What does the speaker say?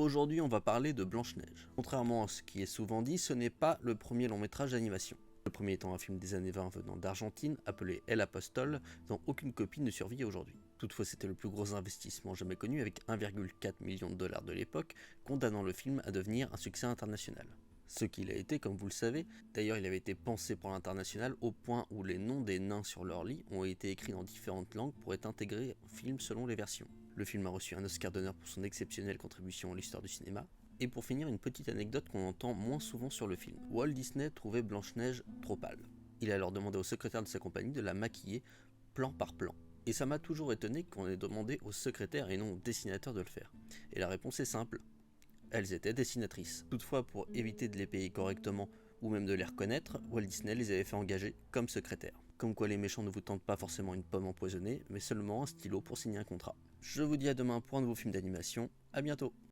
Aujourd'hui, on va parler de Blanche-Neige. Contrairement à ce qui est souvent dit, ce n'est pas le premier long métrage d'animation. Le premier étant un film des années 20 venant d'Argentine, appelé El Apostol, dont aucune copie ne survit aujourd'hui. Toutefois, c'était le plus gros investissement jamais connu avec 1,4 million de dollars de l'époque, condamnant le film à devenir un succès international. Ce qu'il a été, comme vous le savez, d'ailleurs il avait été pensé pour l'international au point où les noms des nains sur leur lit ont été écrits dans différentes langues pour être intégrés au film selon les versions. Le film a reçu un Oscar d'honneur pour son exceptionnelle contribution à l'histoire du cinéma. Et pour finir, une petite anecdote qu'on entend moins souvent sur le film. Walt Disney trouvait Blanche-Neige trop pâle. Il a alors demandé au secrétaire de sa compagnie de la maquiller plan par plan. Et ça m'a toujours étonné qu'on ait demandé au secrétaire et non au dessinateur de le faire. Et la réponse est simple. Elles étaient dessinatrices. Toutefois, pour éviter de les payer correctement ou même de les reconnaître, Walt Disney les avait fait engager comme secrétaires. Comme quoi les méchants ne vous tentent pas forcément une pomme empoisonnée, mais seulement un stylo pour signer un contrat. Je vous dis à demain pour un nouveau film d'animation, à bientôt.